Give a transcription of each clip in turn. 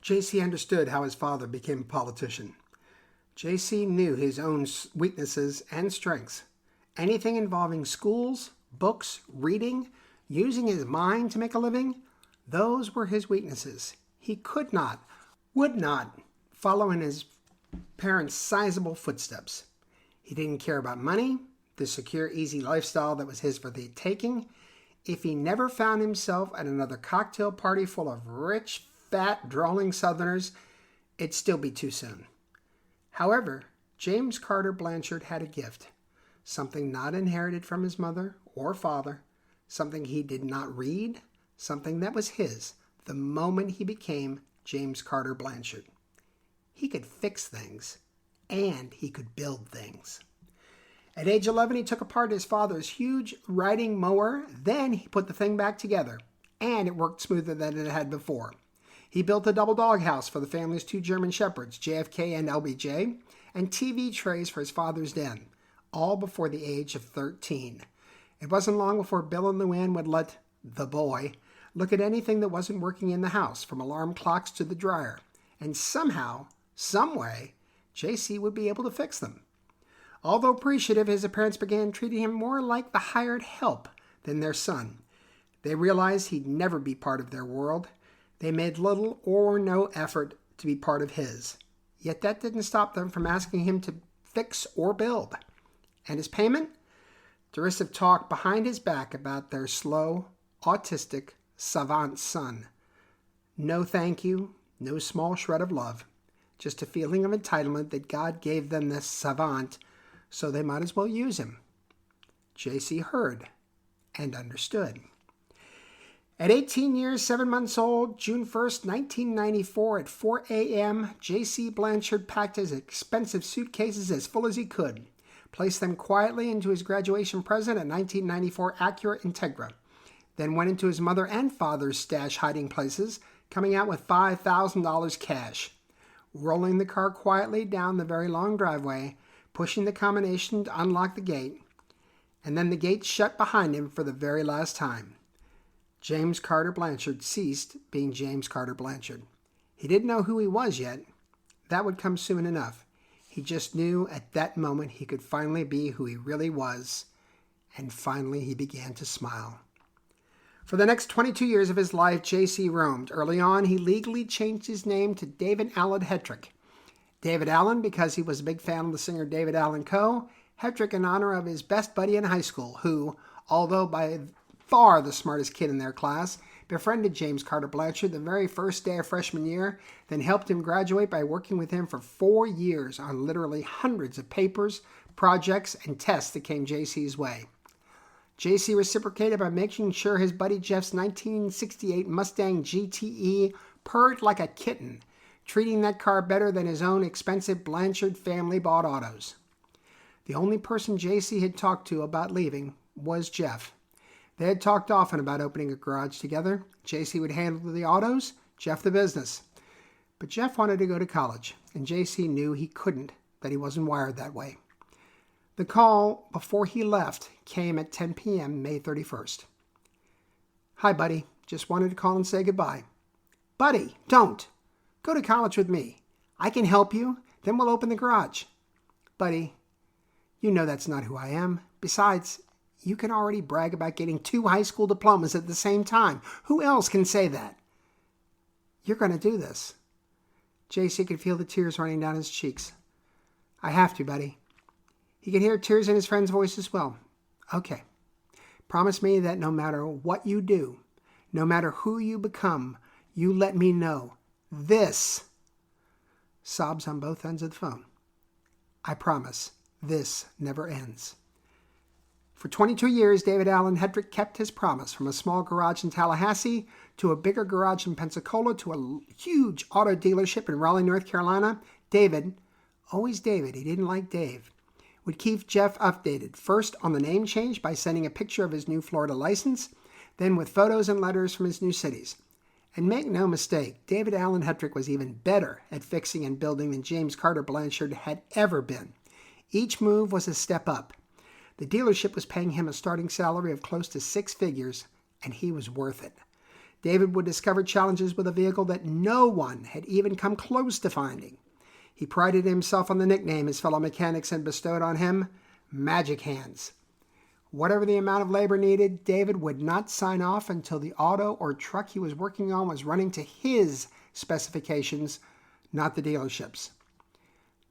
J.C. understood how his father became a politician. J.C. knew his own weaknesses and strengths. Anything involving schools, books, reading, using his mind to make a living, those were his weaknesses. He could not, would not follow in his parents' sizable footsteps. He didn't care about money, the secure, easy lifestyle that was his for the taking. If he never found himself at another cocktail party full of rich, fat, drawling Southerners, it'd still be too soon. However, James Carter Blanchard had a gift, something not inherited from his mother or father, something he did not read, something that was his the moment he became James Carter Blanchard. He could fix things, and he could build things. At age 11, he took apart his father's huge riding mower. Then he put the thing back together, and it worked smoother than it had before. He built a double doghouse for the family's 2 German shepherds, JFK and LBJ, and TV trays for his father's den, all before the age of 13. It wasn't long before Bill and Luann would let the boy look at anything that wasn't working in the house, from alarm clocks to the dryer, and somehow, some way, J.C. would be able to fix them. Although appreciative, his parents began treating him more like the hired help than their son. They realized he'd never be part of their world. They made little or no effort to be part of his. Yet that didn't stop them from asking him to fix or build. And his payment? Derisive talk behind his back about their slow, autistic, savant son. No thank you, no small shred of love. Just a feeling of entitlement that God gave them this savant, so they might as well use him. J.C. heard and understood. At 18 years, 7 months old, June 1st, 1994, at 4 a.m., J.C. Blanchard packed his expensive suitcases as full as he could, placed them quietly into his graduation present, a 1994 Acura Integra, then went into his mother and father's stash hiding places, coming out with $5,000 cash, rolling the car quietly down the very long driveway, pushing the combination to unlock the gate, and then the gate shut behind him for the very last time. James Carter Blanchard ceased being James Carter Blanchard. He didn't know who he was yet. That would come soon enough. He just knew at that moment he could finally be who he really was, and finally he began to smile. For the next 22 years of his life, J.C. roamed. Early on, he legally changed his name to David Allen Hetrick. David Allen because he was a big fan of the singer David Allen Coe. Hetrick in honor of his best buddy in high school, who, although by far the smartest kid in their class, befriended James Carter Blanchard the very first day of freshman year, then helped him graduate by working with him for 4 years on literally hundreds of papers, projects, and tests that came J.C.'s way. J.C. reciprocated by making sure his buddy Jeff's 1968 Mustang GTE purred like a kitten, treating that car better than his own expensive Blanchard family-bought autos. The only person J.C. had talked to about leaving was Jeff. They had talked often about opening a garage together. J.C. would handle the autos, Jeff the business. But Jeff wanted to go to college, and J.C. knew he couldn't, that he wasn't wired that way. The call before he left came at 10 p.m. May 31st. "Hi, buddy. Just wanted to call and say goodbye." "Buddy, don't. Go to college with me. I can help you. Then we'll open the garage." "Buddy, you know that's not who I am. Besides, you can already brag about getting 2 high school diplomas at the same time. Who else can say that?" "You're going to do this." J.C. could feel the tears running down his cheeks. "I have to, buddy." He could hear tears in his friend's voice as well. "Okay. Promise me that no matter what you do, no matter who you become, you let me know. This." Sobs on both ends of the phone. "I promise. This never ends." For 22 years, David Allen Hetrick kept his promise, from a small garage in Tallahassee to a bigger garage in Pensacola to a huge auto dealership in Raleigh, North Carolina. David, always David, he didn't like Dave, would keep Jeff updated, first on the name change by sending a picture of his new Florida license, then with photos and letters from his new cities. And make no mistake, David Allen Hetrick was even better at fixing and building than James Carter Blanchard had ever been. Each move was a step up. The dealership was paying him a starting salary of close to 6 figures, and he was worth it. David would discover challenges with a vehicle that no one had even come close to finding. He prided himself on the nickname his fellow mechanics had bestowed on him, Magic Hands. Whatever the amount of labor needed, David would not sign off until the auto or truck he was working on was running to his specifications, not the dealership's.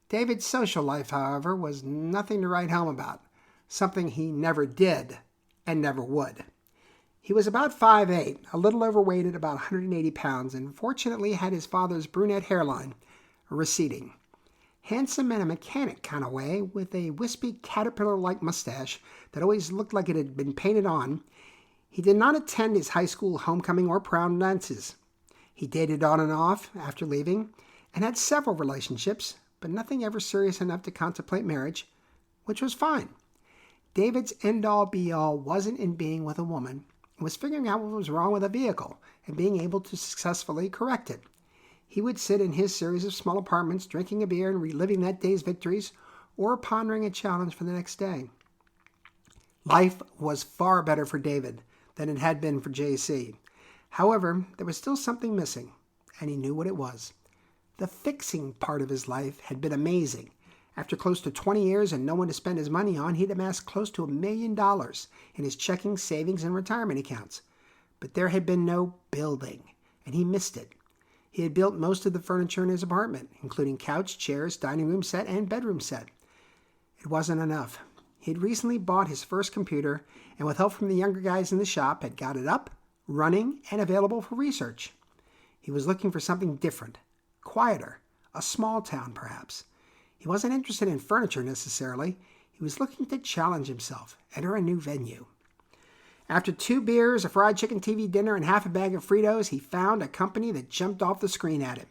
David's social life, however, was nothing to write home about, something he never did and never would. He was about 5'8", a little overweight at about 180 pounds, and fortunately had his father's brunette hairline receding. Handsome in a mechanic kind of way, with a wispy caterpillar-like mustache that always looked like it had been painted on, he did not attend his high school homecoming or prom dances. He dated on and off after leaving and had several relationships, but nothing ever serious enough to contemplate marriage, which was fine. David's end-all be-all wasn't in being with a woman. It was figuring out what was wrong with a vehicle and being able to successfully correct it. He would sit in his series of small apartments, drinking a beer and reliving that day's victories, or pondering a challenge for the next day. Life was far better for David than it had been for JC. However, there was still something missing, and he knew what it was. The fixing part of his life had been amazing. After close to 20 years and no one to spend his money on, he'd amassed close to $1 million in his checking, savings, and retirement accounts. But there had been no building, and he missed it. He had built most of the furniture in his apartment, including couch, chairs, dining room set, and bedroom set. It wasn't enough. He had recently bought his first computer, and with help from the younger guys in the shop, had got it up, running, and available for research. He was looking for something different, quieter, a small town perhaps. He wasn't interested in furniture necessarily. He was looking to challenge himself, enter a new venue. After 2 beers, a fried chicken TV dinner, and half a bag of Fritos, he found a company that jumped off the screen at him.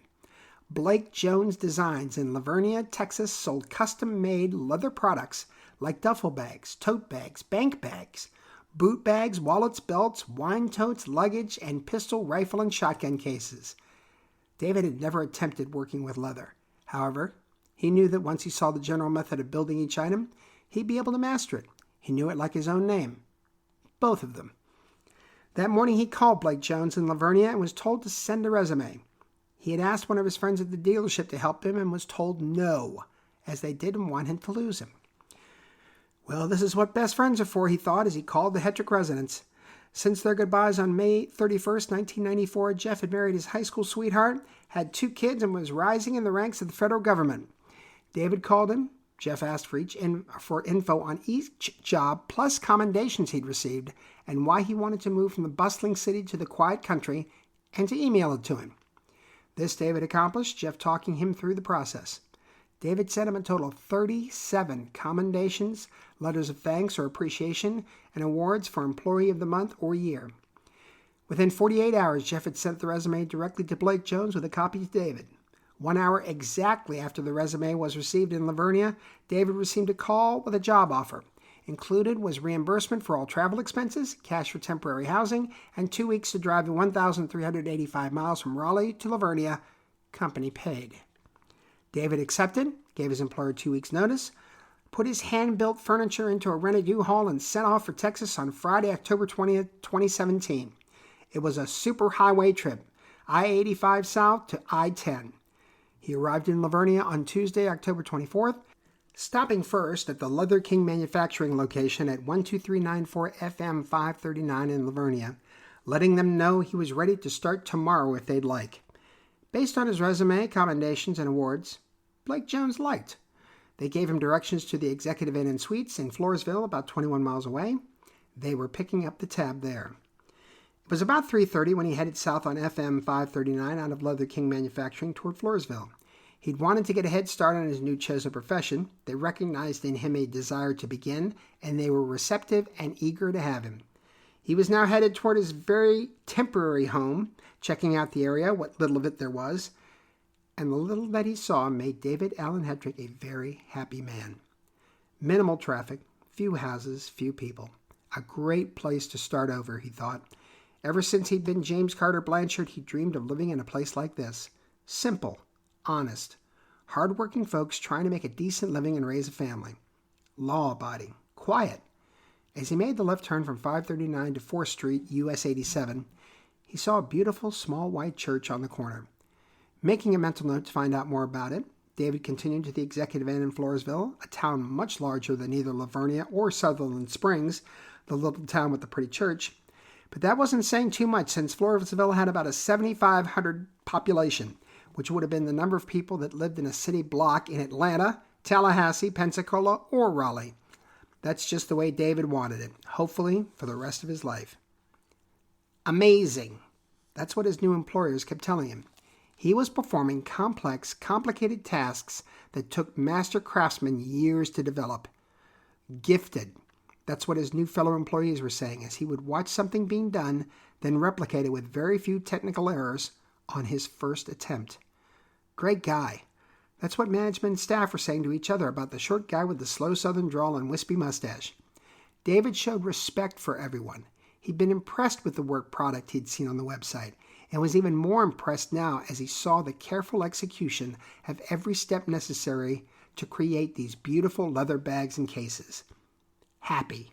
Blake Jones Designs in Lavernia, Texas, sold custom-made leather products like duffel bags, tote bags, bank bags, boot bags, wallets, belts, wine totes, luggage, and pistol, rifle, and shotgun cases. David had never attempted working with leather. However, he knew that once he saw the general method of building each item, he'd be able to master it. He knew it like his own name. Both of them. That morning he called Blake Jones in Lavernia and was told to send a resume. He had asked one of his friends at the dealership to help him and was told no, as they didn't want him to lose him. Well, this is what best friends are for, he thought, as he called the Hetrick residence. Since their goodbyes on May 31st, 1994, Jeff had married his high school sweetheart, had 2 kids, and was rising in the ranks of the federal government. David called him. Jeff asked for info on each job, plus commendations he'd received, and why he wanted to move from the bustling city to the quiet country, and to email it to him. This David accomplished, Jeff talking him through the process. David sent him a total of 37 commendations, letters of thanks or appreciation, and awards for Employee of the Month or Year. Within 48 hours, Jeff had sent the resume directly to Blake Jones with a copy to David. 1 hour exactly after the resume was received in Lavernia, David received a call with a job offer. Included was reimbursement for all travel expenses, cash for temporary housing, and 2 weeks to drive the 1,385 miles from Raleigh to Lavernia, company paid. David accepted, gave his employer 2 weeks' notice, put his hand-built furniture into a rented U-Haul, and set off for Texas on Friday, October 20th, 2017. It was a superhighway trip, I-85 south to I-10. He arrived in Lavernia on Tuesday, October 24th, stopping first at the Leather King manufacturing location at 12394 FM 539 in Lavernia, letting them know he was ready to start tomorrow if they'd like. Based on his resume, commendations, and awards, Blake Jones liked. They gave him directions to the Executive Inn and Suites in Floresville, about 21 miles away. They were picking up the tab there. It was about 3:30 when he headed south on FM 539 out of Leather King Manufacturing toward Floresville. He'd wanted to get a head start on his new chosen profession. They recognized in him a desire to begin, and they were receptive and eager to have him. He was now headed toward his very temporary home, checking out the area, what little of it there was, and the little that he saw made David Allen Hetrick a very happy man. Minimal traffic, few houses, few people. A great place to start over, he thought. Ever since he'd been James Carter Blanchard, he dreamed of living in a place like this. Simple, honest, hard-working folks trying to make a decent living and raise a family. Law-abiding, quiet. As he made the left turn from 539 to 4th Street, US 87, he he saw a beautiful small white church on the corner. Making a mental note to find out more about it, David continued to the Executive Inn in Floresville, a town much larger than either Livonia or Sutherland Springs, the little town with the pretty church. But that wasn't saying too much, since Floresville had about a 7,500 population, which would have been the number of people that lived in a city block in Atlanta, Tallahassee, Pensacola, or Raleigh. That's just the way David wanted it, hopefully for the rest of his life. Amazing. That's what his new employers kept telling him. He was performing complex, complicated tasks that took master craftsmen years to develop. Gifted. That's what his new fellow employees were saying, as he would watch something being done, then replicate it with very few technical errors on his first attempt. Great guy. That's what management and staff were saying to each other about the short guy with the slow southern drawl and wispy mustache. David showed respect for everyone. He'd been impressed with the work product he'd seen on the website, and was even more impressed now as he saw the careful execution of every step necessary to create these beautiful leather bags and cases. Happy.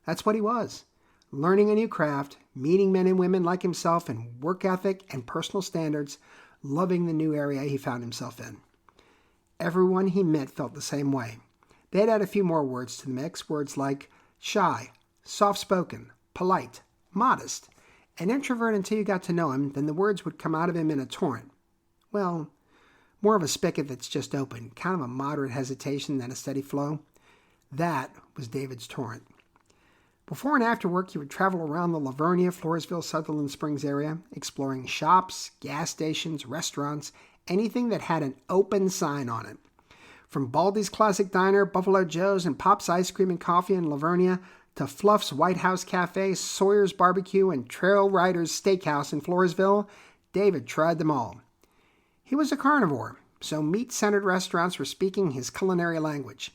That's what he was. Learning a new craft, meeting men and women like himself in work ethic and personal standards, loving the new area he found himself in. Everyone he met felt the same way. They'd add a few more words to the mix, words like shy, soft-spoken, polite, modest, an introvert until you got to know him, then the words would come out of him in a torrent. Well, more of a spigot that's just open, kind of a moderate hesitation than a steady flow. That was David's torrent. Before and after work, he would travel around the Livonia, Floresville, Sutherland Springs area, exploring shops, gas stations, restaurants, anything that had an open sign on it. From Baldy's Classic Diner, Buffalo Joe's, and Pop's Ice Cream and Coffee in Livonia, to Fluff's White House Cafe, Sawyer's Barbecue, and Trail Riders Steakhouse in Floresville, David tried them all. He was a carnivore, so meat-centered restaurants were speaking his culinary language.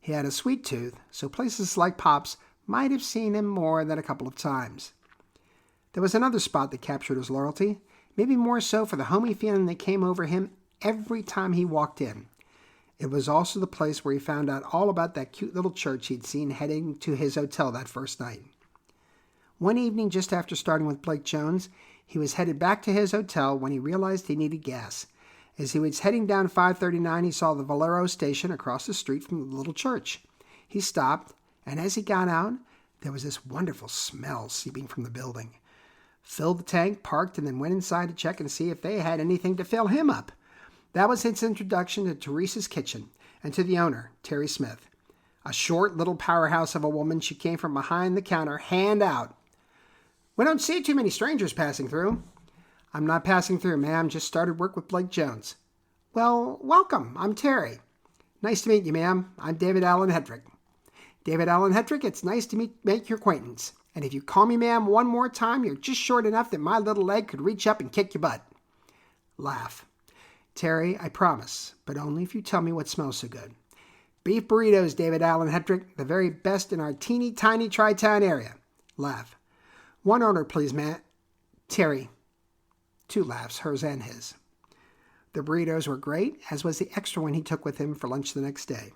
He had a sweet tooth, so places like Pop's might have seen him more than a couple of times. There was another spot that captured his loyalty, maybe more so for the homey feeling that came over him every time he walked in. It was also the place where he found out all about that cute little church he'd seen heading to his hotel that first night. One evening, just after starting with Blake Jones, he was headed back to his hotel when he realized he needed gas. As he was heading down 539, he saw the Valero station across the street from the little church. He stopped, and as he got out, there was this wonderful smell seeping from the building. Filled the tank, parked, and then went inside to check and see if they had anything to fill him up. That was his introduction to Teresa's Kitchen and to the owner, Terry Smith. A short little powerhouse of a woman, she came from behind the counter, hand out. "We don't see too many strangers passing through." "I'm not passing through, ma'am. Just started work with Blake Jones." "Well, welcome. I'm Terry." "Nice to meet you, ma'am. I'm David Allen Hedrick." "David Allen Hedrick, it's nice to make your acquaintance. And if you call me ma'am one more time, you're just short enough that my little leg could reach up and kick your butt." Laugh. "Terry, I promise, but only if you tell me what smells so good." "Beef burritos, David Allen Hedrick, the very best in our teeny tiny tri-town area." Laugh. "One order, please, Matt." "Terry." Two laughs, hers and his. The burritos were great, as was the extra one he took with him for lunch the next day.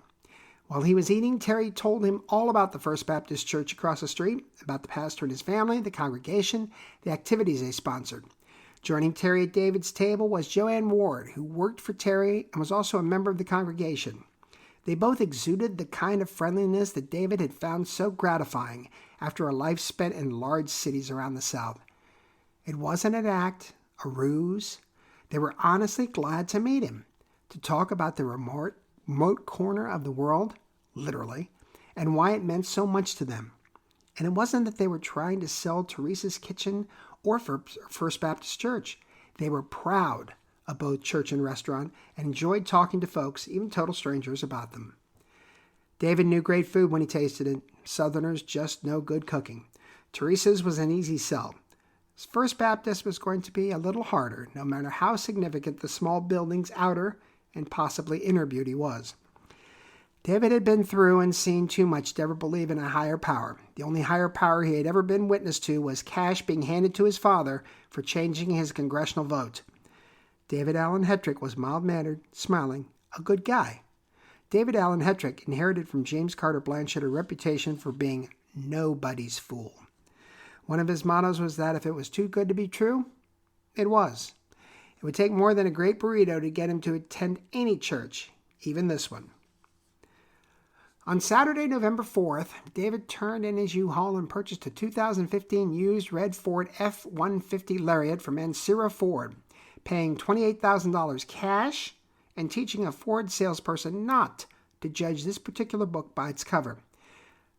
While he was eating, Terry told him all about the First Baptist Church across the street, about the pastor and his family, the congregation, the activities they sponsored. Joining Terry at David's table was Joanne Ward, who worked for Terry and was also a member of the congregation. They both exuded the kind of friendliness that David had found so gratifying after a life spent in large cities around the South. It wasn't an act, a ruse. They were honestly glad to meet him, to talk about the remote corner of the world, literally, and why it meant so much to them. And it wasn't that they were trying to sell Teresa's Kitchen or for First Baptist Church. They were proud of both church and restaurant and enjoyed talking to folks, even total strangers, about them. David knew great food when he tasted it. Southerners just know good cooking. Teresa's was an easy sell. First Baptist was going to be a little harder, no matter how significant the small building's outer and possibly inner beauty was. David had been through and seen too much to ever believe in a higher power. The only higher power he had ever been witness to was cash being handed to his father for changing his congressional vote. David Allen Hedrick was mild-mannered, smiling, a good guy. David Allen Hedrick inherited from James Carter Blanchard a reputation for being nobody's fool. One of his mottos was that if it was too good to be true, it was. It would take more than a great burrito to get him to attend any church, even this one. On Saturday, November 4th, David turned in his U-Haul and purchased a 2015 used red Ford F-150 Lariat from Ancira Ford, paying $28,000 cash and teaching a Ford salesperson not to judge this particular book by its cover.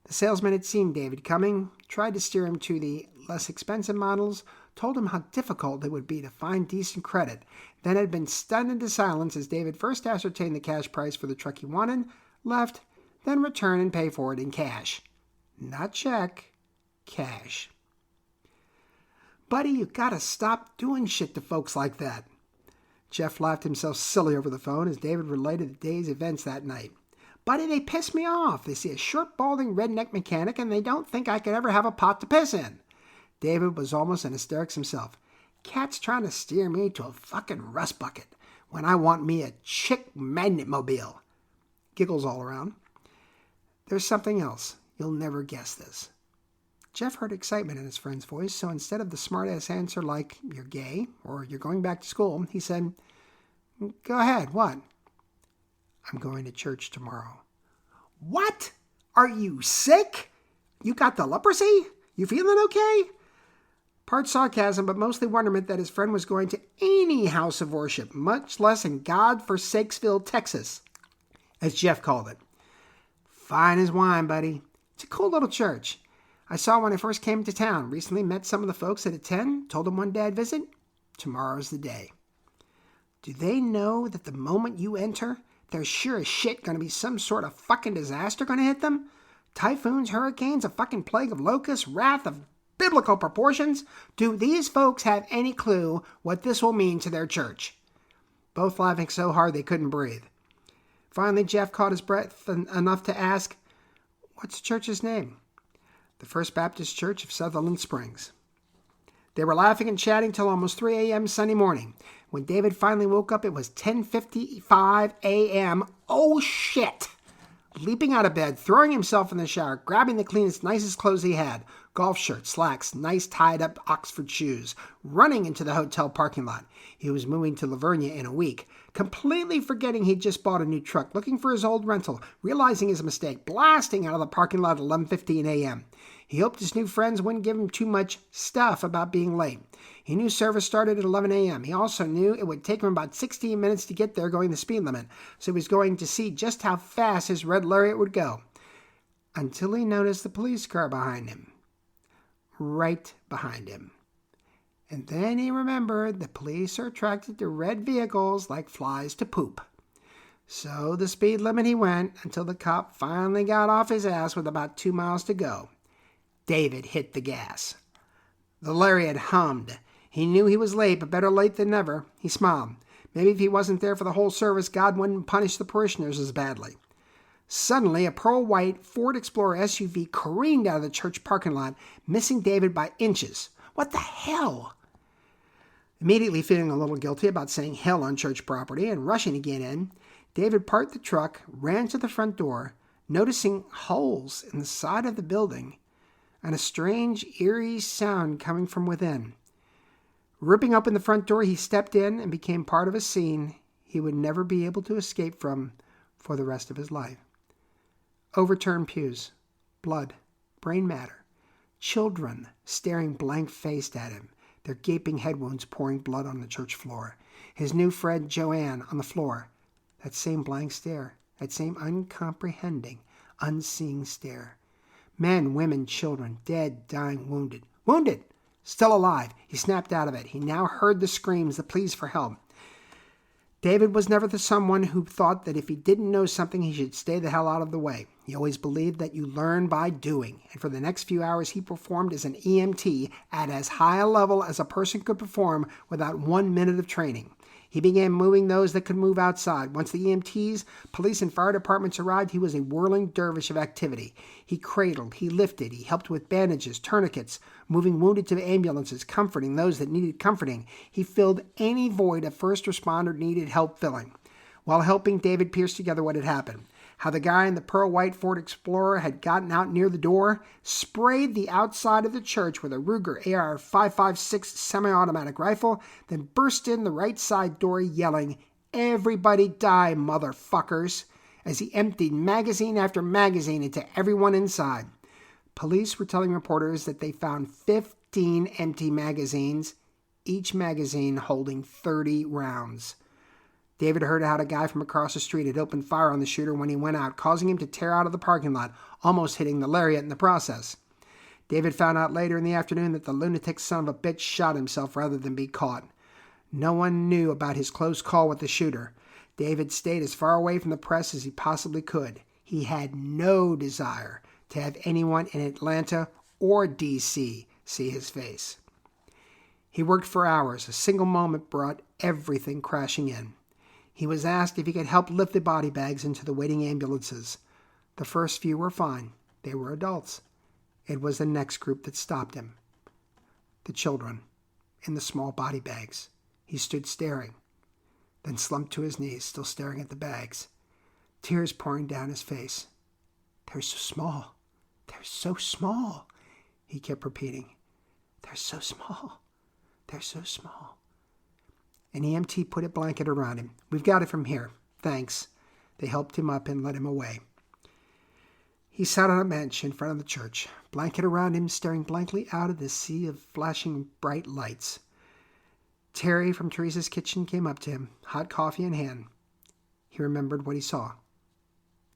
The salesman had seen David coming, tried to steer him to the less expensive models, told him how difficult it would be to find decent credit, then had been stunned into silence as David first ascertained the cash price for the truck he wanted, left, then return and pay for it in cash. Not check, cash. Buddy, you gotta stop doing shit to folks like that. Jeff laughed himself silly over the phone as David related the day's events that night. Buddy, they piss me off. They see a short, balding redneck mechanic and they don't think I could ever have a pot to piss in. David was almost in hysterics himself. Cat's trying to steer me to a fucking rust bucket when I want me a chick magnet mobile. Giggles all around. There's something else. You'll never guess this. Jeff heard excitement in his friend's voice, so instead of the smart-ass answer like, you're gay, or you're going back to school, he said, go ahead, what? I'm going to church tomorrow. What? Are you sick? You got the leprosy? You feeling okay? Part sarcasm, but mostly wonderment that his friend was going to any house of worship, much less in God-forsakesville, Texas, as Jeff called it. Fine as wine, buddy. It's a cool little church. I saw when I first came to town. Recently met some of the folks that attend. Told them one day I'd visit. Tomorrow's the day. Do they know that the moment you enter, there's sure as shit going to be some sort of fucking disaster going to hit them? Typhoons, hurricanes, a fucking plague of locusts, wrath of biblical proportions? Do these folks have any clue what this will mean to their church? Both laughing so hard they couldn't breathe. Finally, Jeff caught his breath enough to ask, what's the church's name? The First Baptist Church of Sutherland Springs. They were laughing and chatting till almost 3 a.m. Sunday morning. When David finally woke up, it was 10:55 a.m. Oh, shit! Leaping out of bed, throwing himself in the shower, grabbing the cleanest, nicest clothes he had, golf shirt, slacks, nice tied-up Oxford shoes, running into the hotel parking lot. He was moving to Lavernia in a week, completely forgetting he'd just bought a new truck, looking for his old rental, realizing his mistake, blasting out of the parking lot at 11:15 a.m. He hoped his new friends wouldn't give him too much stuff about being late. He knew service started at 11 a.m. He also knew it would take him about 16 minutes to get there going the speed limit, so he was going to see just how fast his red Lariat would go. Until he noticed the police car behind him. Right behind him. And then he remembered the police are attracted to red vehicles like flies to poop. So the speed limit he went until the cop finally got off his ass with about 2 miles to go. David hit the gas. The Lariat hummed. He knew he was late, but better late than never. He smiled. Maybe if he wasn't there for the whole service, God wouldn't punish the parishioners as badly. Suddenly, a pearl-white Ford Explorer SUV careened out of the church parking lot, missing David by inches. What the hell? Immediately feeling a little guilty about saying hell on church property and rushing to get in, David parked the truck, ran to the front door, noticing holes in the side of the building and a strange, eerie sound coming from within. Ripping open the front door, he stepped in and became part of a scene he would never be able to escape from for the rest of his life. Overturned pews, blood, brain matter, children staring blank-faced at him, their gaping head wounds pouring blood on the church floor, his new friend Joanne on the floor, that same blank stare, that same uncomprehending, unseeing stare. Men, women, children, dead, dying, wounded. Wounded! Still alive. He snapped out of it. He now heard the screams, the pleas for help. David was never the someone who thought that if he didn't know something, he should stay the hell out of the way. He always believed that you learn by doing, and for the next few hours he performed as an EMT at as high a level as a person could perform without 1 minute of training. He began moving those that could move outside. Once the EMTs, police, and fire departments arrived, he was a whirling dervish of activity. He cradled, he lifted, he helped with bandages, tourniquets, moving wounded to ambulances, comforting those that needed comforting. He filled any void a first responder needed help filling. While helping, David pieced together what had happened. how the guy in the pearl white Ford Explorer had gotten out near the door, sprayed the outside of the church with a Ruger AR-556 semi-automatic rifle, then burst in the right side door yelling, "Everybody die, motherfuckers," as he emptied magazine after magazine into everyone inside. Police were telling reporters that they found 15 empty magazines, each magazine holding 30 rounds. David heard how a guy from across the street had opened fire on the shooter when he went out, causing him to tear out of the parking lot, almost hitting the lariat in the process. David found out later in the afternoon that the lunatic son of a bitch shot himself rather than be caught. No one knew about his close call with the shooter. David stayed as far away from the press as he possibly could. He had no desire to have anyone in Atlanta or D.C. see his face. He worked for hours. A single moment brought everything crashing in. He was asked if he could help lift the body bags into the waiting ambulances. The first few were fine. They were adults. It was the next group that stopped him. The children in the small body bags. He stood staring, then slumped to his knees, still staring at the bags, tears pouring down his face. "They're so small. They're so small," he kept repeating. "They're so small. They're so small." An EMT put a blanket around him. "We've got it from here. Thanks." They helped him up and led him away. He sat on a bench in front of the church, blanket around him, staring blankly out at the sea of flashing bright lights. Terry from Teresa's kitchen came up to him, hot coffee in hand. He remembered what he saw.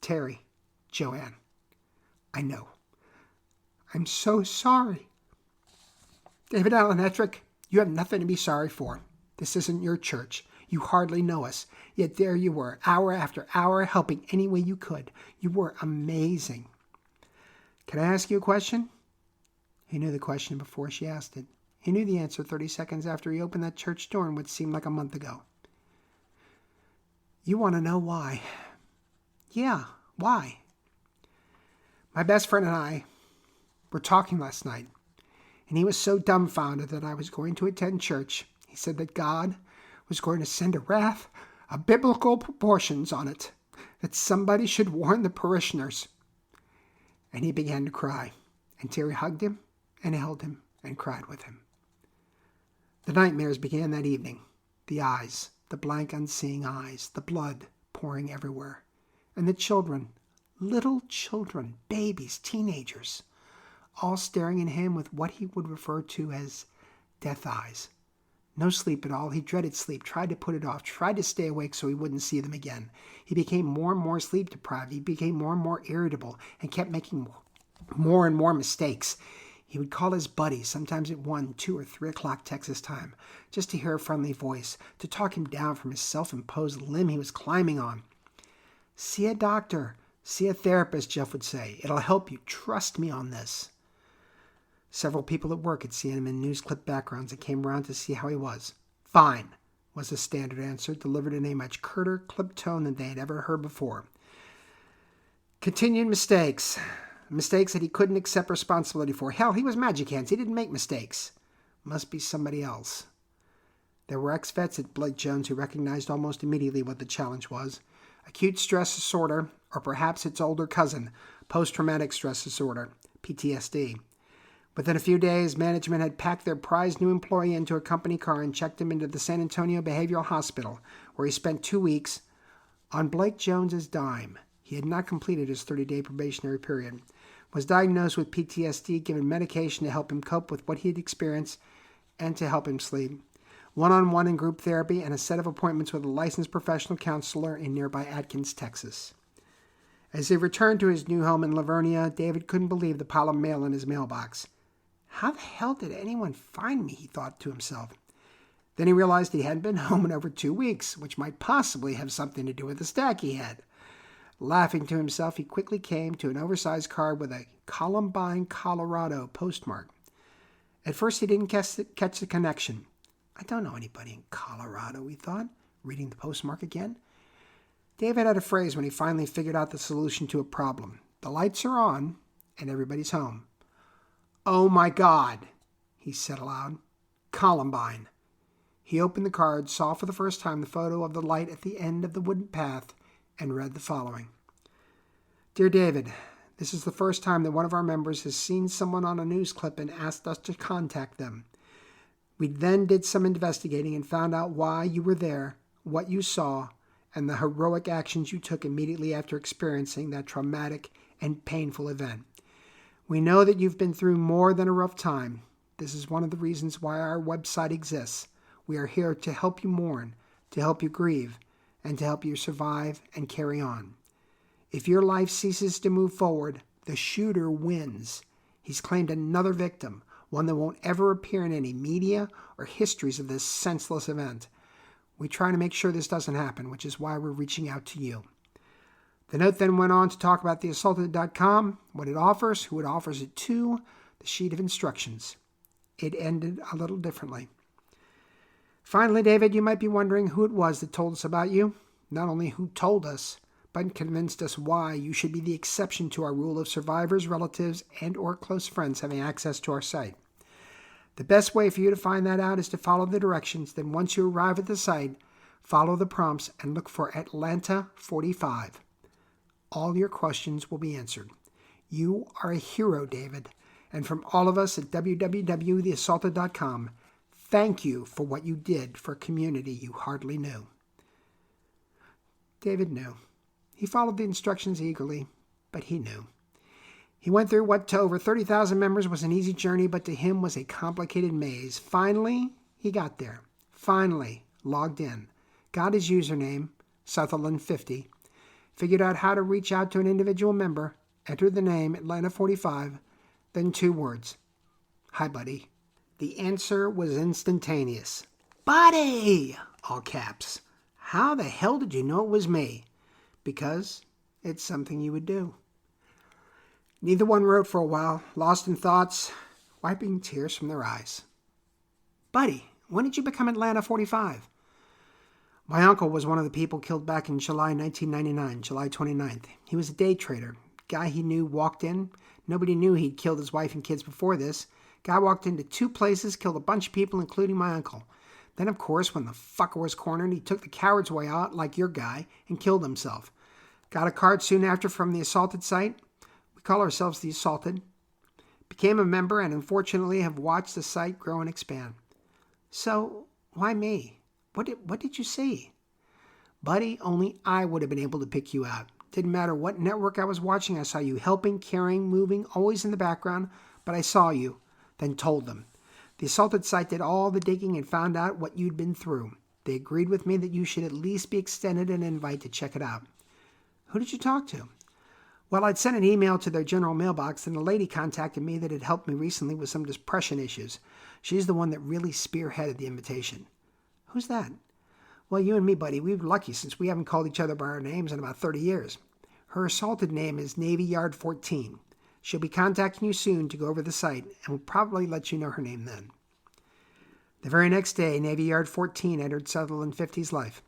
"Terry, Joanne, I know. I'm so sorry." "David Allen Ettrick, you have nothing to be sorry for. This isn't your church. You hardly know us. Yet there you were, hour after hour, helping any way you could. You were amazing." "Can I ask you a question?" He knew the question before she asked it. He knew the answer 30 seconds after he opened that church door in what seemed like a month ago. "You want to know why?" "Yeah, why?" "My best friend and I were talking last night, and he was so dumbfounded that I was going to attend church. He said that God was going to send a wrath of biblical proportions on it, that somebody should warn the parishioners." And he began to cry, and Terry hugged him and held him and cried with him. The nightmares began that evening. The eyes, the blank unseeing eyes, the blood pouring everywhere. And the children, little children, babies, teenagers, all staring at him with what he would refer to as death eyes. No sleep at all. He dreaded sleep, tried to put it off, tried to stay awake so he wouldn't see them again. He became more and more sleep deprived. He became more and more irritable and kept making more and more mistakes. He would call his buddies, sometimes at 1, 2, or 3 o'clock Texas time, just to hear a friendly voice, to talk him down from his self-imposed limb he was climbing on. "See a doctor. See a therapist," Jeff would say. "It'll help you. Trust me on this." Several people at work had seen him in news clip backgrounds and came around to see how he was. "Fine," was the standard answer, delivered in a much curter, clipped tone than they had ever heard before. Continued mistakes. Mistakes that he couldn't accept responsibility for. Hell, he was Magic Hands. He didn't make mistakes. Must be somebody else. There were ex-vets at Blake Jones who recognized almost immediately what the challenge was. Acute stress disorder, or perhaps its older cousin, post-traumatic stress disorder, PTSD. Within a few days, management had packed their prized new employee into a company car and checked him into the San Antonio Behavioral Hospital, where he spent 2 weeks on Blake Jones's dime. He had not completed his 30-day probationary period, was diagnosed with PTSD, given medication to help him cope with what he had experienced and to help him sleep, one-on-one and group therapy, and a set of appointments with a licensed professional counselor in nearby Atkins, Texas. As he returned to his new home in Lavernia, David couldn't believe the pile of mail in his mailbox. "How the hell did anyone find me?" he thought to himself. Then he realized he hadn't been home in over 2 weeks, which might possibly have something to do with the stack he had. Laughing to himself, he quickly came to an oversized card with a Columbine, Colorado postmark. At first, he didn't catch the connection. "I don't know anybody in Colorado," he thought, reading the postmark again. David had a phrase when he finally figured out the solution to a problem. The lights are on, and everybody's home. "Oh my God," he said aloud. "Columbine." He opened the card, saw for the first time the photo of the light at the end of the wooden path, and read the following. Dear David, this is the first time that one of our members has seen someone on a news clip and asked us to contact them. We then did some investigating and found out why you were there, what you saw, and the heroic actions you took immediately after experiencing that traumatic and painful event. We know that you've been through more than a rough time. This is one of the reasons why our website exists. We are here to help you mourn, to help you grieve, and to help you survive and carry on. If your life ceases to move forward, the shooter wins. He's claimed another victim, one that won't ever appear in any media or histories of this senseless event. We try to make sure this doesn't happen, which is why we're reaching out to you. The note then went on to talk about theassaulted.com, what it offers, who it offers it to, the sheet of instructions. It ended a little differently. Finally, David, you might be wondering who it was that told us about you. Not only who told us, but convinced us why you should be the exception to our rule of survivors, relatives, and or close friends having access to our site. The best way for you to find that out is to follow the directions. Then once you arrive at the site, follow the prompts and look for Atlanta 45. All your questions will be answered. You are a hero, David. And from all of us at www.theassaulted.com, thank you for what you did for a community you hardly knew. David knew. He followed the instructions eagerly, but he knew. He went through what to over 30,000 members was an easy journey, but to him was a complicated maze. Finally, he got there. Finally, logged in. Got his username, Sutherland 50. Figured out how to reach out to an individual member. Entered the name, Atlanta 45. Then 2 words. Hi, buddy. The answer was instantaneous. Buddy! All caps. How the hell did you know it was me? Because it's something you would do. Neither one wrote for a while, lost in thoughts, wiping tears from their eyes. Buddy, when did you become Atlanta 45? My uncle was one of the people killed back in July 1999, July 29th. He was a day trader. Guy he knew walked in. Nobody knew he'd killed his wife and kids before this. Guy walked into 2 places, killed a bunch of people, including my uncle. Then, of course, when the fucker was cornered, he took the coward's way out, like your guy, and killed himself. Got a card soon after from the Assaulted site. We call ourselves the Assaulted. Became a member and unfortunately have watched the site grow and expand. So, why me? What did you see? Buddy, only I would have been able to pick you out. Didn't matter what network I was watching, I saw you helping, caring, moving, always in the background, but I saw you, then told them. The Assaulted site did all the digging and found out what you'd been through. They agreed with me that you should at least be extended an invite to check it out. Who did you talk to? Well, I'd sent an email to their general mailbox, and a lady contacted me that had helped me recently with some depression issues. She's the one that really spearheaded the invitation. Who's that? Well, you and me, buddy, we were lucky since we haven't called each other by our names in about 30 years. Her Assaulted name is Navy Yard 14. She'll be contacting you soon to go over the site, and we'll probably let you know her name then. The very next day, Navy Yard 14 entered Sutherland 50's life.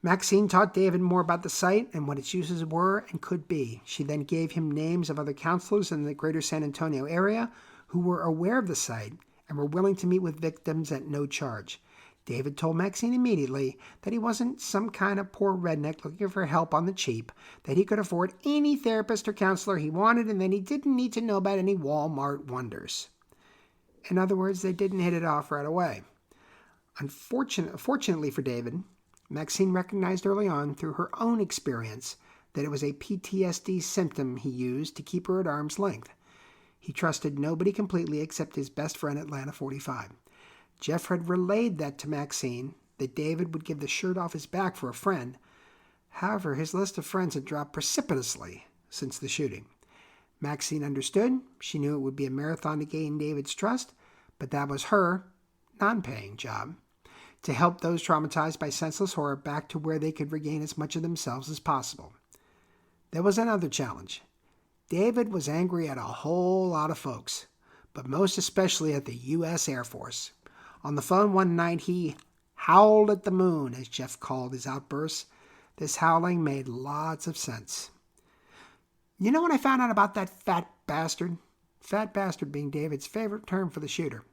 Maxine taught David more about the site and what its uses were and could be. She then gave him names of other counselors in the greater San Antonio area who were aware of the site and were willing to meet with victims at no charge. David told Maxine immediately that he wasn't some kind of poor redneck looking for help on the cheap, that he could afford any therapist or counselor he wanted, and that he didn't need to know about any Walmart wonders. In other words, they didn't hit it off right away. Fortunately for David, Maxine recognized early on through her own experience that it was a PTSD symptom he used to keep her at arm's length. He trusted nobody completely except his best friend, Atlanta 45. Jeff had relayed that to Maxine, that David would give the shirt off his back for a friend. However, his list of friends had dropped precipitously since the shooting. Maxine understood. She knew it would be a marathon to gain David's trust, but that was her non-paying job, to help those traumatized by senseless horror back to where they could regain as much of themselves as possible. There was another challenge. David was angry at a whole lot of folks, but most especially at the U.S. Air Force. On the phone one night, he howled at the moon, as Jeff called his outbursts. This howling made lots of sense. You know when I found out about that fat bastard? Fat bastard being David's favorite term for the shooter.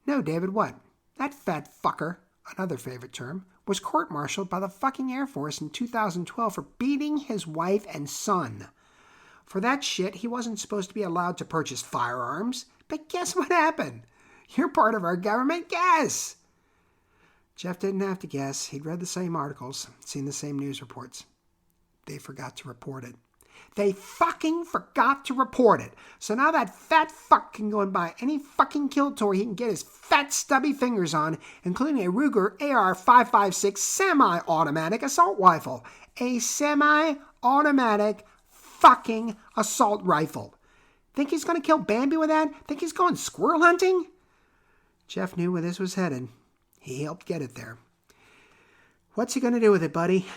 No, David, what? That fat fucker, another favorite term, was court-martialed by the fucking Air Force in 2012 for beating his wife and son. For that shit, he wasn't supposed to be allowed to purchase firearms. But guess what happened? You're part of our government. Guess. Jeff didn't have to guess. He'd read the same articles, seen the same news reports. They forgot to report it. They fucking forgot to report it. So now that fat fuck can go and buy any fucking kill toy he can get his fat stubby fingers on, including a Ruger AR-556 semi-automatic assault rifle. A semi-automatic fucking assault rifle. Think he's going to kill Bambi with that? Think he's going squirrel hunting? Jeff knew where this was headed. He helped get it there. What's he going to do with it, buddy?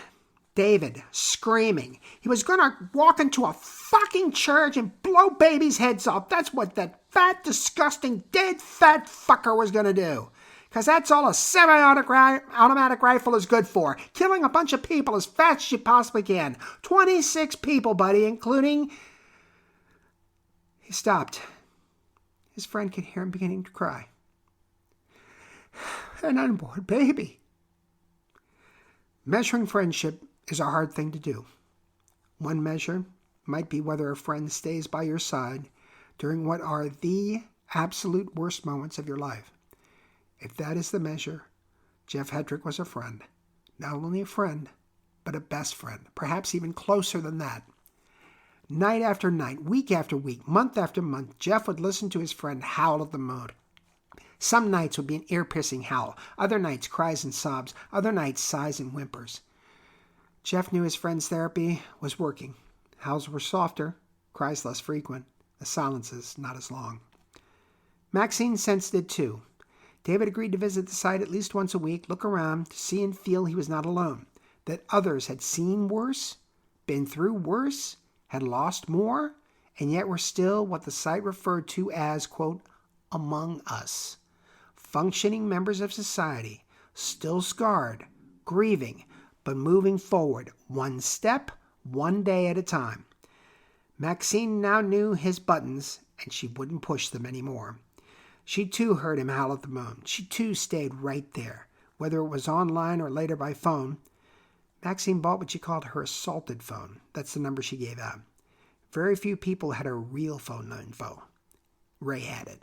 David, screaming. He was going to walk into a fucking church and blow babies' heads off. That's what that fat, disgusting, dead fat fucker was going to do. Because that's all a semi-automatic rifle is good for. Killing a bunch of people as fast as you possibly can. 26 people, buddy, including... He stopped. His friend could hear him beginning to cry. An unborn baby. Measuring friendship is a hard thing to do. One measure might be whether a friend stays by your side during what are the absolute worst moments of your life. If that is the measure, Jeff Hedrick was a friend. Not only a friend, but a best friend, perhaps even closer than that. Night after night, week after week, month after month, Jeff would listen to his friend howl at the moon. Some nights would be an ear-piercing howl. Other nights, cries and sobs. Other nights, sighs and whimpers. Jeff knew his friend's therapy was working. Howls were softer, cries less frequent, the silences not as long. Maxine sensed it too. David agreed to visit the site at least once a week, look around, to see and feel he was not alone, that others had seen worse, been through worse, had lost more, and yet were still what the site referred to as, quote, among us. Functioning members of society, still scarred, grieving, but moving forward, one step, one day at a time. Maxine now knew his buttons, and she wouldn't push them anymore. She too heard him howl at the moon. She too stayed right there, whether it was online or later by phone. Maxine bought what she called her assaulted phone. That's the number she gave out. Very few people had her real phone info. Ray had it.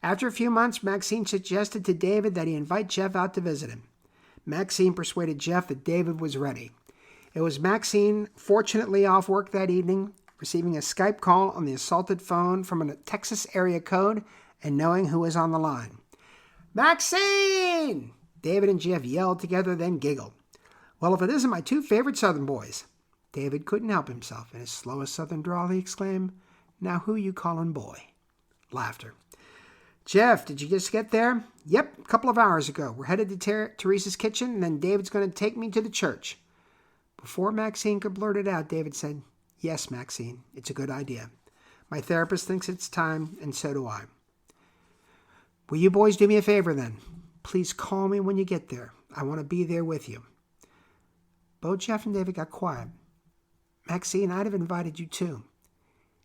After a few months, Maxine suggested to David that he invite Jeff out to visit him. Maxine persuaded Jeff that David was ready. It was Maxine, fortunately off work that evening, receiving a Skype call on the assaulted phone from a Texas area code and knowing who was on the line. Maxine! David and Jeff yelled together, then giggled. Well, if it isn't my two favorite Southern boys. David couldn't help himself. In his slowest Southern drawl, he exclaimed, Now who you callin' boy? Laughter. Jeff, did you just get there? Yep, a couple of hours ago. We're headed to Teresa's kitchen, and then David's going to take me to the church. Before Maxine could blurt it out, David said, Yes, Maxine, it's a good idea. My therapist thinks it's time, and so do I. Will you boys do me a favor then? Please call me when you get there. I want to be there with you. Both Jeff and David got quiet. Maxine, I'd have invited you too.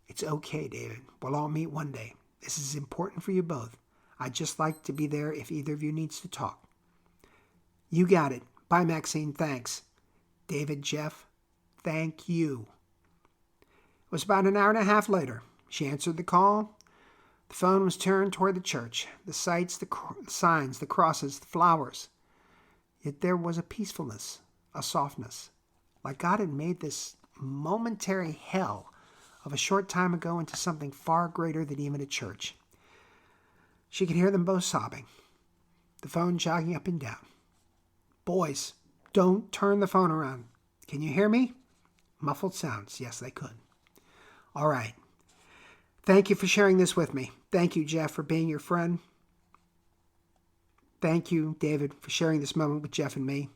It's okay, David. We'll all meet one day. This is important for you both. I'd just like to be there if either of you needs to talk. You got it. Bye, Maxine. Thanks. David, Jeff, thank you. It was about an hour and a half later. She answered the call. The phone was turned toward the church, the sights, the signs, the crosses, the flowers. Yet there was a peacefulness, a softness, like God had made this momentary hell of a short time ago into something far greater than even a church. She could hear them both sobbing, the phone jogging up and down. Boys, don't turn the phone around. Can you hear me? Muffled sounds. Yes, they could. All right. Thank you for sharing this with me. Thank you, Jeff, for being your friend. Thank you, David, for sharing this moment with Jeff and me.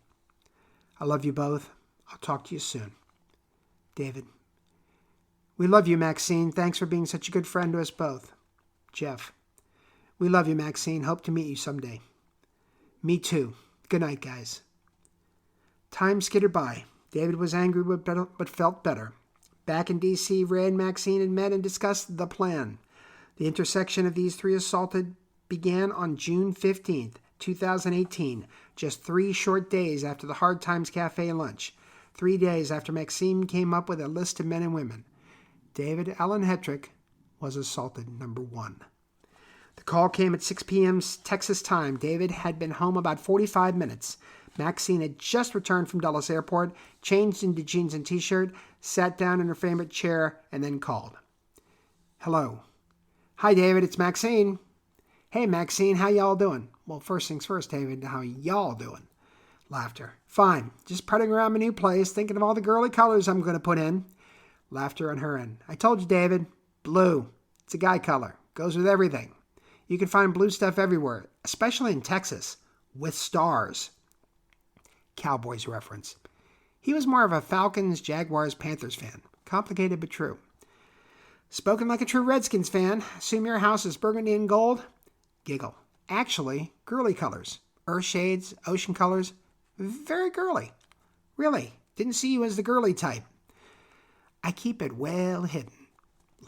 I love you both. I'll talk to you soon. David. We love you, Maxine. Thanks for being such a good friend to us both. Jeff. We love you, Maxine. Hope to meet you someday. Me too. Good night, guys. Time skittered by. David was angry but felt better. Back in D.C., Ray and Maxine had met and discussed the plan. The intersection of these three assaulted began on June 15th, 2018, just 3 short days after the Hard Times Cafe lunch, 3 days after Maxine came up with a list of men and women. David Allen Hetrick was assaulted, number 1. The call came at 6 p.m. Texas time. David had been home about 45 minutes. Maxine had just returned from Dulles Airport, changed into jeans and t-shirt, sat down in her favorite chair, and then called. Hello. Hi, David. It's Maxine. Hey, Maxine. How y'all doing? Well, first things first, David. How y'all doing? Laughter. Fine. Just putting around my new place, thinking of all the girly colors I'm going to put in. Laughter on her end. I told you, David. Blue. It's a guy color. Goes with everything. You can find blue stuff everywhere, especially in Texas, with stars. Cowboys reference. He was more of a Falcons, Jaguars, Panthers fan. Complicated but true. Spoken like a true Redskins fan. Assume your house is burgundy and gold? Giggle. Actually, girly colors. Earth shades, ocean colors. Very girly. Really. Didn't see you as the girly type. I keep it well hidden.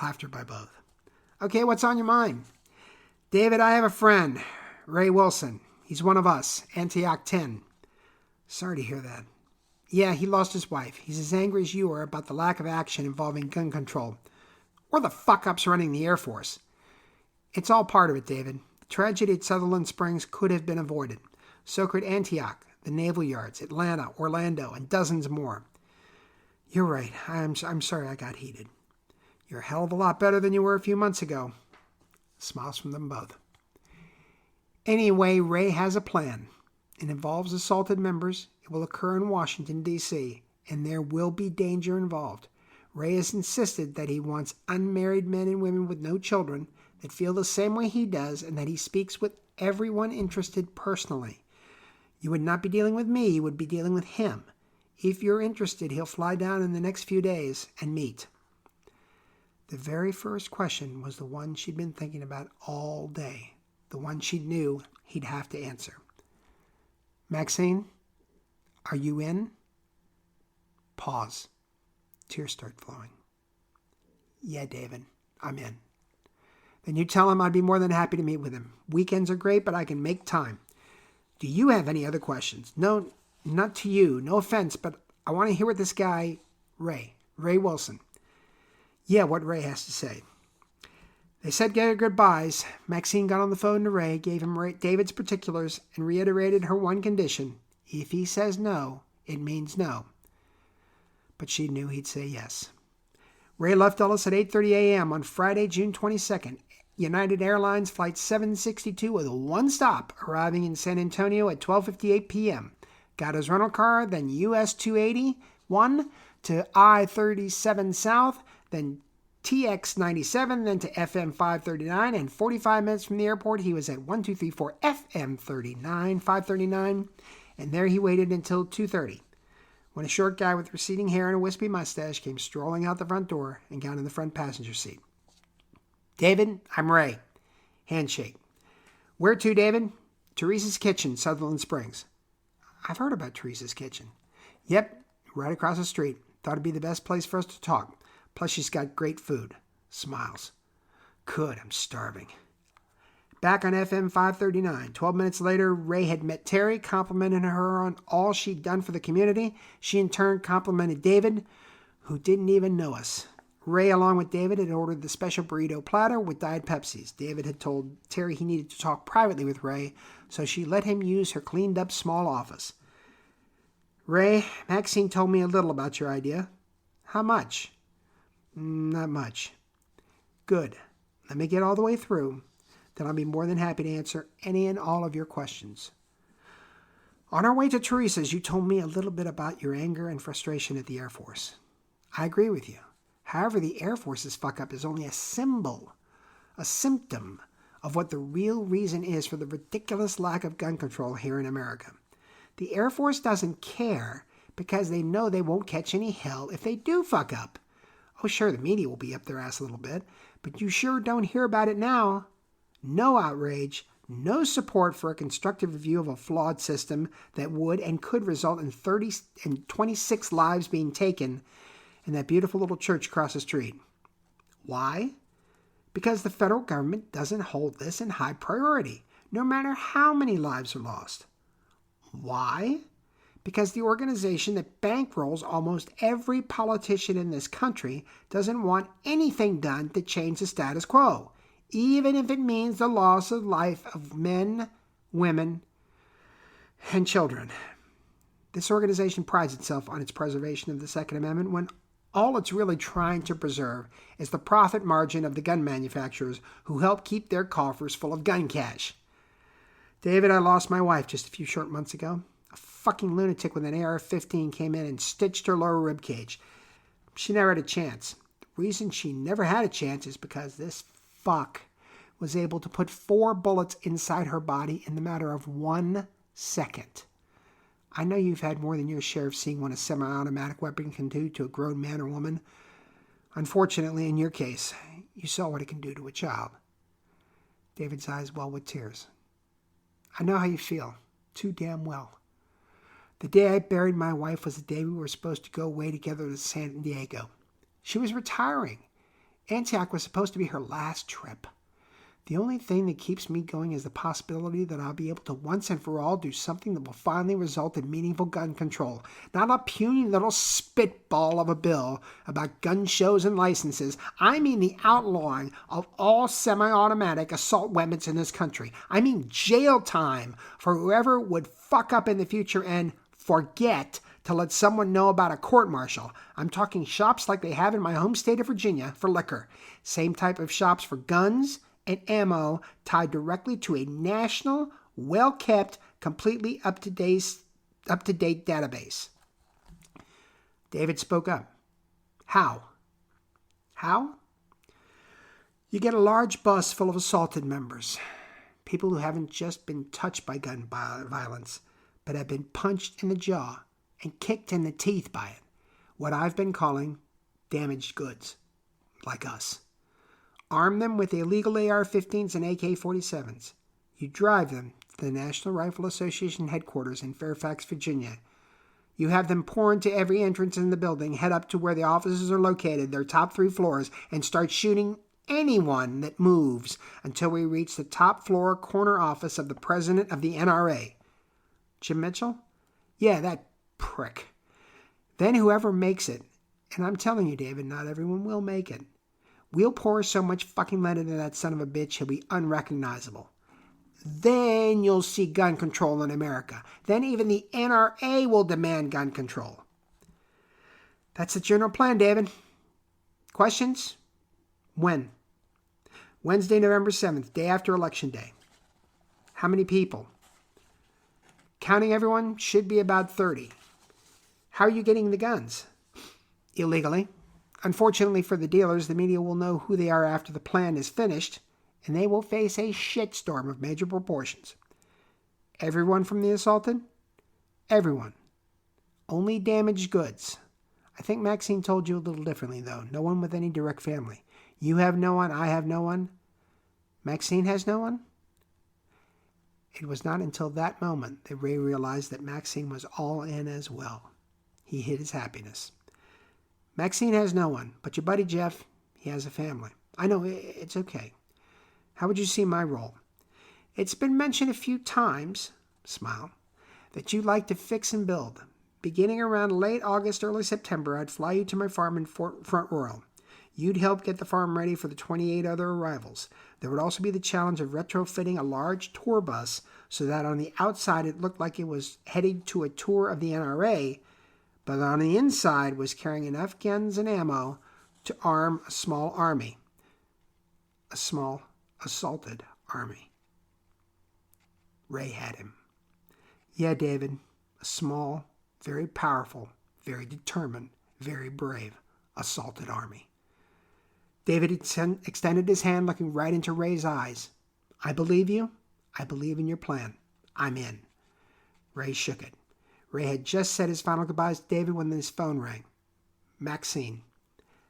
Laughter by both. Okay, what's on your mind? David, I have a friend, Ray Wilson. He's one of us, Antioch 10. Sorry to hear that. Yeah, he lost his wife. He's as angry as you are about the lack of action involving gun control. Or the fuck-ups running the Air Force. It's all part of it, David. The tragedy at Sutherland Springs could have been avoided. So could Antioch, the Naval Yards, Atlanta, Orlando, and dozens more. You're right. I'm sorry I got heated. You're a hell of a lot better than you were a few months ago. Smiles from them both. Anyway, Ray has a plan. It involves assaulted members. It will occur in Washington, D.C., and there will be danger involved. Ray has insisted that he wants unmarried men and women with no children that feel the same way he does, and that he speaks with everyone interested personally. You would not be dealing with me, you would be dealing with him. If you're interested, he'll fly down in the next few days and meet. The very first question was the one she'd been thinking about all day, the one she knew he'd have to answer. Maxine, are you in? Pause. Tears start flowing. Yeah, David, I'm in. Then you tell him I'd be more than happy to meet with him. Weekends are great, but I can make time. Do you have any other questions? No, not to you. No offense, but I want to hear what this guy, Ray Wilson. Yeah, what Ray has to say. They said their goodbyes. Maxine got on the phone to Ray, gave him David's particulars, and reiterated her one condition. If he says no, it means no. But she knew he'd say yes. Ray left Dulles at 8:30 a.m. on Friday, June 22nd. United Airlines Flight 762 with one stop, arriving in San Antonio at 12:58 p.m. Got his rental car, then US 281 to I-37 South, then TX 97, then to FM 539, and 45 minutes from the airport, he was at 1234 FM 539, and there he waited until 2:30, when a short guy with receding hair and a wispy mustache came strolling out the front door and got in the front passenger seat. David, I'm Ray. Handshake. Where to, David? Teresa's Kitchen, Sutherland Springs. I've heard about Teresa's Kitchen. Yep, right across the street. Thought it'd be the best place for us to talk. Plus, she's got great food. Smiles. Good, I'm starving. Back on FM 539. 12 minutes later, Ray had met Terry, complimented her on all she'd done for the community. She in turn complimented David, who didn't even know us. Ray, along with David, had ordered the special burrito platter with Diet Pepsis. David had told Terry he needed to talk privately with Ray, so she let him use her cleaned-up small office. Ray, Maxine told me a little about your idea. How much? Not much. Good. Let me get all the way through. Then I'll be more than happy to answer any and all of your questions. On our way to Teresa's, you told me a little bit about your anger and frustration at the Air Force. I agree with you. However, the Air Force's fuck-up is only a symptom of what the real reason is for the ridiculous lack of gun control here in America. The Air Force doesn't care because they know they won't catch any hell if they do fuck up. Oh, sure, the media will be up their ass a little bit, but you sure don't hear about it now. No outrage, no support for a constructive review of a flawed system that would and could result in 26 lives being taken in that beautiful little church across the street. Why? Because the federal government doesn't hold this in high priority, no matter how many lives are lost. Why? because the organization that bankrolls almost every politician in this country doesn't want anything done to change the status quo, even if it means the loss of life of men, women, and children. This organization prides itself on its preservation of the Second Amendment when all it's really trying to preserve is the profit margin of the gun manufacturers who help keep their coffers full of gun cash. David, I lost my wife just a few short months ago. A fucking lunatic with an AR-15 came in and stitched her lower rib cage. She never had a chance. The reason she never had a chance is because this fuck was able to put 4 bullets inside her body in the matter of 1 second. I know you've had more than your share of seeing what a semi-automatic weapon can do to a grown man or woman. Unfortunately, in your case, you saw what it can do to a child. David's eyes welled with tears. I know how you feel, too damn well. The day I buried my wife was the day we were supposed to go away together to San Diego. She was retiring. Antioch was supposed to be her last trip. The only thing that keeps me going is the possibility that I'll be able to once and for all do something that will finally result in meaningful gun control. Not a puny little spitball of a bill about gun shows and licenses. I mean the outlawing of all semi-automatic assault weapons in this country. I mean jail time for whoever would fuck up in the future and forget to let someone know about a court-martial. I'm talking shops like they have in my home state of Virginia for liquor. Same type of shops for guns and ammo tied directly to a national, well-kept, completely up-to-date database. David spoke up. How? How? You get a large bus full of assaulted members, people who haven't just been touched by gun violence, but have been punched in the jaw and kicked in the teeth by it. What I've been calling damaged goods, like us. Arm them with illegal AR-15s and AK-47s. You drive them to the National Rifle Association headquarters in Fairfax, Virginia. You have them pour into every entrance in the building, head up to where the offices are located, their top 3 floors, and start shooting anyone that moves until we reach the top floor corner office of the president of the NRA. Jim Mitchell? Yeah, that prick. Then whoever makes it, and I'm telling you, David, not everyone will make it. We'll pour so much fucking lead into that son of a bitch he'll be unrecognizable. Then you'll see gun control in America. Then even the NRA will demand gun control. That's the general plan, David. Questions? When? Wednesday, November 7th, day after Election Day. How many people? Counting everyone, should be about 30. How are you getting the guns? Illegally. Unfortunately for the dealers, the media will know who they are after the plan is finished, and they will face a shitstorm of major proportions. Everyone from the assaulted? Everyone. Only damaged goods. I think Maxine told you a little differently, though. No one with any direct family. You have no one, I have no one. Maxine has no one? It was not until that moment that Ray realized that Maxine was all in as well. He hid his happiness. Maxine has no one, but your buddy Jeff, he has a family. I know, it's okay. How would you see my role? It's been mentioned a few times, smile, that you like to fix and build. Beginning around late August, early September, I'd fly you to my farm in Front Royal. You'd help get the farm ready for the 28 other arrivals. There would also be the challenge of retrofitting a large tour bus so that on the outside it looked like it was heading to a tour of the NRA, but on the inside was carrying enough guns and ammo to arm a small army. A small, assaulted army. Ray had him. Yeah, David, a small, very powerful, very determined, very brave, assaulted army. David extended his hand, looking right into Ray's eyes. I believe you. I believe in your plan. I'm in. Ray shook it. Ray had just said his final goodbyes to David when his phone rang. Maxine.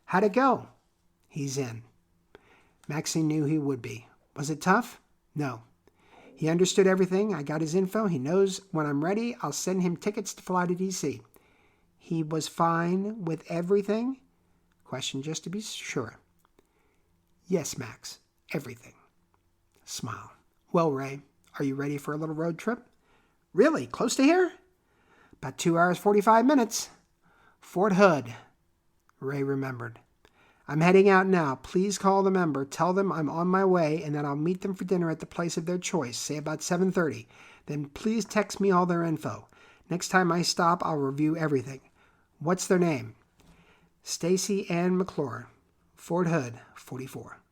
How'd it go? He's in. Maxine knew he would be. Was it tough? No. He understood everything. I got his info. He knows when I'm ready, I'll send him tickets to fly to D.C. He was fine with everything? Question just to be sure. Yes, Max. Everything. Smile. Well, Ray, are you ready for a little road trip? Really? Close to here? About 2 hours, 45 minutes. Fort Hood. Ray remembered. I'm heading out now. Please call the member. Tell them I'm on my way and that I'll meet them for dinner at the place of their choice, say about 7:30. Then please text me all their info. Next time I stop, I'll review everything. What's their name? Stacy Ann McClure. Fort Hood, 44.